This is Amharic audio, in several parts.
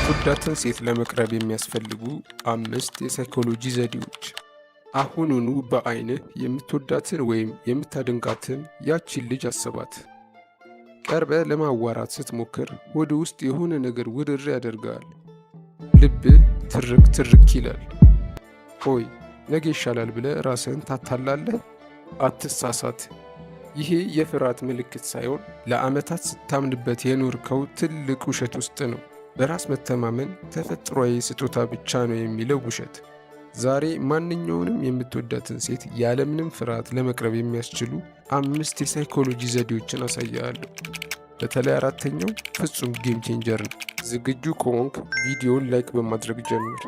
የምትወዳትን ሴት ለመቅረብ የሚያስፈልጉ 5 የሳይኮሎጂ ዘዴዎች። አሁኑኑ በአይንህ የምትወዳትን ወይም የምታደንቃትን ያቺን ልጅ አስባት። ቀርበ ለማዋራት ስትሞክር ወደ ውስጥ የሆነ ነገር ውርር ያደርጋል። ልብህ ትርክ ትርክ ይላል። ሆይ ነገ ይሻላል ብለህ ራስህን ታታላለህ። አትሳሳት። ይሄ የፍርሃት ምልክት ሳይሆን ለዓመታት ስታምንበት የኖርከው ትልቅ ውሸት ውስጥ ነው። በራስ መተማመን ተፈጥሯዊ ስጦታ ብቻ ነው የሚለው ውሸት። ዛሬ ማንኛውንም የምትወዳትን ሴት ያለምንም ፍርሃት ለመቅረብ የሚያስችሉ 5 የሳይኮሎጂ ዘዴዎችን አሳያለሁ። በተለይ አራተኛው ፍጹም ጌም ቼንጀር ነው። ዝግጁ ከሆንክ ቪዲዮውን ላይክ በማድረግ ጀምር።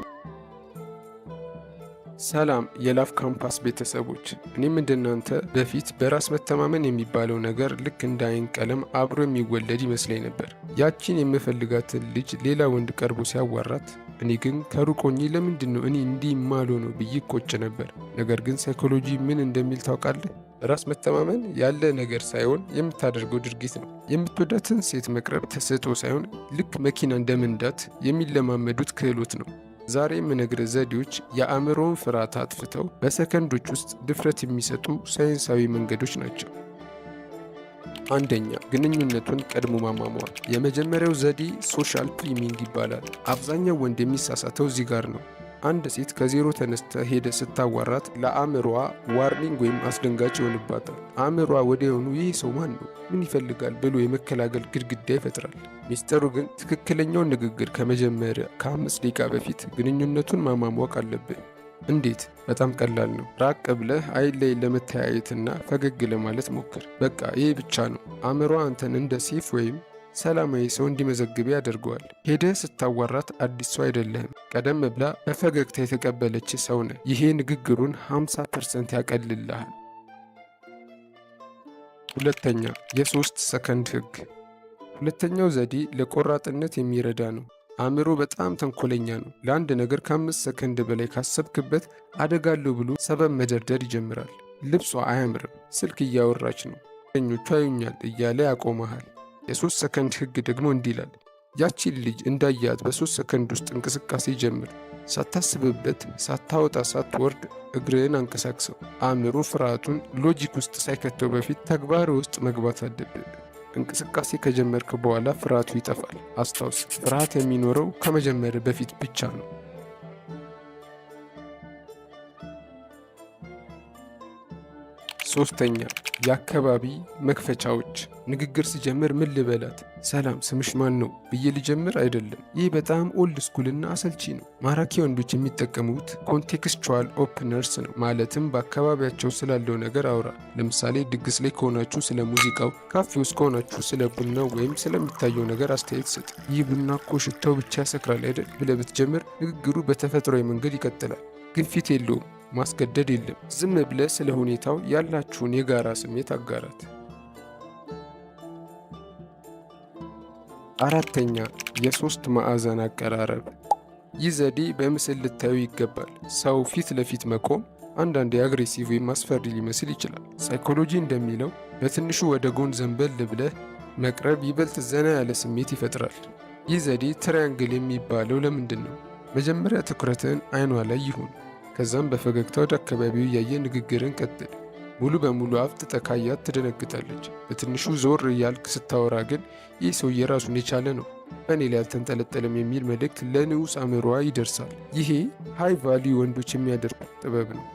ሰላም የላቭ ካምፓስ ቤተሰቦች፣ እኔም እንደናንተ በፊት በራስ መተማመን የሚባለው ነገር ልክ እንደ አይን ቀለም አብሮ የሚወለድ ይመስለኝ ነበር። ያቺን የምፈልጋትን ልጅ ሌላ ወንድ ቀርቦ ሲያዋራት እኔ ግን ከሩቅ ሆኜ ለምንድን ነው እኔ እንዲህ ማልሆነው ብዬ ቆጭ ነበር። ነገር ግን ሳይኮሎጂ ምን እንደሚል ታውቃለህ? ራስ መተማመን ያለ ነገር ሳይሆን የምታደርገው ድርጊት ነው። የምትወዳትን ሴት መቅረብ ተሰጥኦ ሳይሆን ልክ መኪና እንደመንዳት የሚለማመዱት ክህሎት ነው። ዛሬ የምነግርህ ዘዴዎች የአእምሮውን ፍርሃት አጥፍተው በሰከንዶች ውስጥ ድፍረት የሚሰጡ ሳይንሳዊ መንገዶች ናቸው። አንደኛ፣ ግንኙነቱን ቀድሞ ማሟሟር። የመጀመሪያው ዘዴ ሶሻል ፕሪሚንግ ይባላል። አብዛኛው ወንድ የሚሳሳተው እዚህ ጋር ነው። አንድ ሴት ከዜሮ ተነስተ ሄደ ስታዋራት ለአእምሮዋ ዋርኒንግ ወይም አስደንጋጭ ይሆንባታል። አእምሮዋ ወዲያውኑ ይህ ሰው ማን ነው? ምን ይፈልጋል? ብሎ የመከላከል ግድግዳ ይፈጥራል። ሚስጥሩ ግን ትክክለኛውን ንግግር ከመጀመር ከ5 ደቂቃ በፊት ግንኙነቱን ማሟሟቅ አለብህ። እንዴት? በጣም ቀላል ነው። ራቅ ብለህ አይን ላይ ለመተያየትና ፈገግ ለማለት ሞክር። በቃ ይሄ ብቻ ነው። አእምሮዋ አንተን እንደ ሴፍ ወይም ሰላማዊ ሰው እንዲመዘግብ ያደርገዋል። ሄደህ ስታዋራት አዲስ ሰው አይደለህም። ቀደም ብላ በፈገግታ የተቀበለች ሰው ነህ። ይሄ ንግግሩን 50% ያቀልልሃል። ሁለተኛ፣ የ3 ሰከንድ ህግ። ሁለተኛው ዘዴ ለቆራጥነት የሚረዳ ነው። አእምሮ በጣም ተንኮለኛ ነው። ለአንድ ነገር ከ5 ሰከንድ በላይ ካሰብክበት አደጋለሁ ብሎ ሰበብ መደርደር ይጀምራል። ልብሷ አያምርም፣ ስልክ እያወራች ነው፣ ጓደኞቿ ያዩኛል እያለ ያቆመሃል። የ3 ሰከንድ ህግ ደግሞ እንዲህ ይላል፣ ያቺን ልጅ እንዳያት በ3 ሰከንድ ውስጥ እንቅስቃሴ ጀምር። ሳታስብበት፣ ሳታወጣ ሳትወርድ እግርህን አንቀሳቅሰው። አእምሮ ፍርሃቱን ሎጂክ ውስጥ ሳይከተው በፊት ተግባር ውስጥ መግባት አለብህ። እንቅስቃሴ ከጀመርክ በኋላ ፍርሃቱ ይጠፋል። አስታውስ፣ ፍርሃት የሚኖረው ከመጀመር በፊት ብቻ ነው። ሶስተኛ፣ የአካባቢ መክፈቻዎች። ንግግር ሲጀምር ምን ልበላት? ሰላም ስምሽ ማን ነው ብዬ ልጀምር አይደለም። ይህ በጣም ኦልድ ስኩልና አሰልቺ ነው። ማራኪ ወንዶች የሚጠቀሙት ኮንቴክስቹዋል ኦፕነርስ ነው። ማለትም በአካባቢያቸው ስላለው ነገር አውራ። ለምሳሌ ድግስ ላይ ከሆናችሁ ስለ ሙዚቃው፣ ካፌ ውስጥ ከሆናችሁ ስለ ቡናው ወይም ስለሚታየው ነገር አስተያየት ስጥ። ይህ ቡና እኮ ሽታው ብቻ ያሰክራል አይደል ብለህ ብትጀምር ንግግሩ በተፈጥሯዊ መንገድ ይቀጥላል። ግፊት የለውም፣ ማስገደድ የለም። ዝም ብለህ ስለ ሁኔታው ያላችሁን የጋራ ስሜት አጋራት። አራተኛ፣ የ3 ማዕዘን አቀራረብ። ይህ ዘዴ በምስል ልታዩ ይገባል። ሰው ፊት ለፊት መቆም አንዳንዴ አግሬሲቭ ወይም አስፈሪ ሊመስል ይችላል። ሳይኮሎጂ እንደሚለው በትንሹ ወደ ጎን ዘንበል ብለህ መቅረብ ይበልጥ ዘና ያለ ስሜት ይፈጥራል። ይህ ዘዴ ትራያንግል የሚባለው ለምንድን ነው? መጀመሪያ ትኩረትህን አይኗ ላይ ይሁን። ከዛም በፈገግታ ወደ አካባቢው እያየ ንግግርን ቀጥል። ሙሉ በሙሉ አፍጥጠህ ካያት ትደነግጣለች። በትንሹ ዞር እያልክ ስታወራ ግን ይህ ሰውዬ ራሱን የቻለ ነው፣ በእኔ ላይ አልተንጠለጠለም የሚል መልእክት ለንዑስ አእምሮዋ ይደርሳል። ይሄ ሃይ ቫልዩ ወንዶች የሚያደርጉት ጥበብ ነው።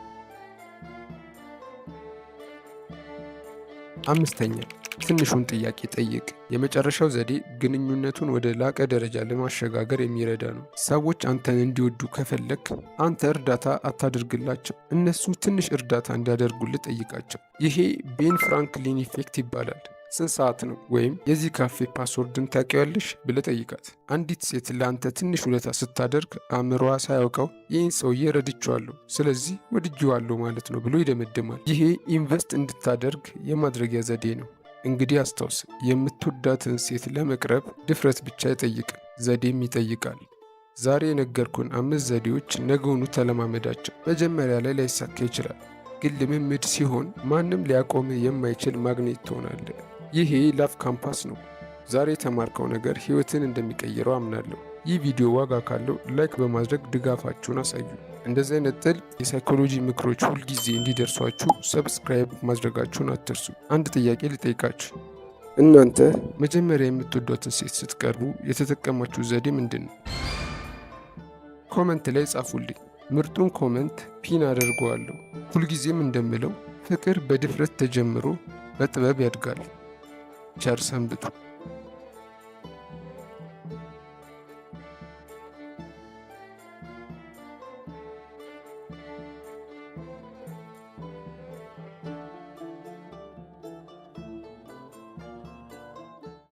አምስተኛ፣ ትንሹን ጥያቄ ጠይቅ። የመጨረሻው ዘዴ ግንኙነቱን ወደ ላቀ ደረጃ ለማሸጋገር የሚረዳ ነው። ሰዎች አንተን እንዲወዱ ከፈለክ አንተ እርዳታ አታድርግላቸው፣ እነሱ ትንሽ እርዳታ እንዲያደርጉልህ ጠይቃቸው። ይሄ ቤን ፍራንክሊን ኢፌክት ይባላል። ስንት ሰዓት ነው ወይም የዚህ ካፌ ፓስወርድን ታውቂዋለሽ ብለህ ጠይቃት። አንዲት ሴት ለአንተ ትንሽ ውለታ ስታደርግ አእምሮዋ ሳያውቀው ይህን ሰውዬ ረድቼዋለሁ ስለዚህ ወድጄዋለሁ ማለት ነው ብሎ ይደመድማል። ይሄ ኢንቨስት እንድታደርግ የማድረጊያ ዘዴ ነው። እንግዲህ አስታውስ፣ የምትወዳትን ሴት ለመቅረብ ድፍረት ብቻ አይጠይቅም፣ ዘዴም ይጠይቃል። ዛሬ የነገርኩን 5 ዘዴዎች ነገውኑ ተለማመዳቸው። መጀመሪያ ላይ ላይሳካ ይችላል፣ ግን ልምምድ ሲሆን ማንም ሊያቆምህ የማይችል ማግኔት ትሆናለህ። ይሄ ላቭ ካምፓስ ነው። ዛሬ የተማርከው ነገር ህይወትን እንደሚቀይረው አምናለሁ። ይህ ቪዲዮ ዋጋ ካለው ላይክ በማድረግ ድጋፋችሁን አሳዩ። እንደዚህ አይነት ጥልቅ የሳይኮሎጂ ምክሮች ሁልጊዜ እንዲደርሷችሁ ሰብስክራይብ ማድረጋችሁን አትርሱ። አንድ ጥያቄ ልጠይቃችሁ። እናንተ መጀመሪያ የምትወዷትን ሴት ስትቀርቡ የተጠቀማችሁ ዘዴ ምንድን ነው? ኮመንት ላይ ጻፉልኝ። ምርጡን ኮመንት ፒን አደርገዋለሁ። ሁልጊዜም እንደምለው ፍቅር በድፍረት ተጀምሮ በጥበብ ያድጋል። ቸር ሰንብቱ።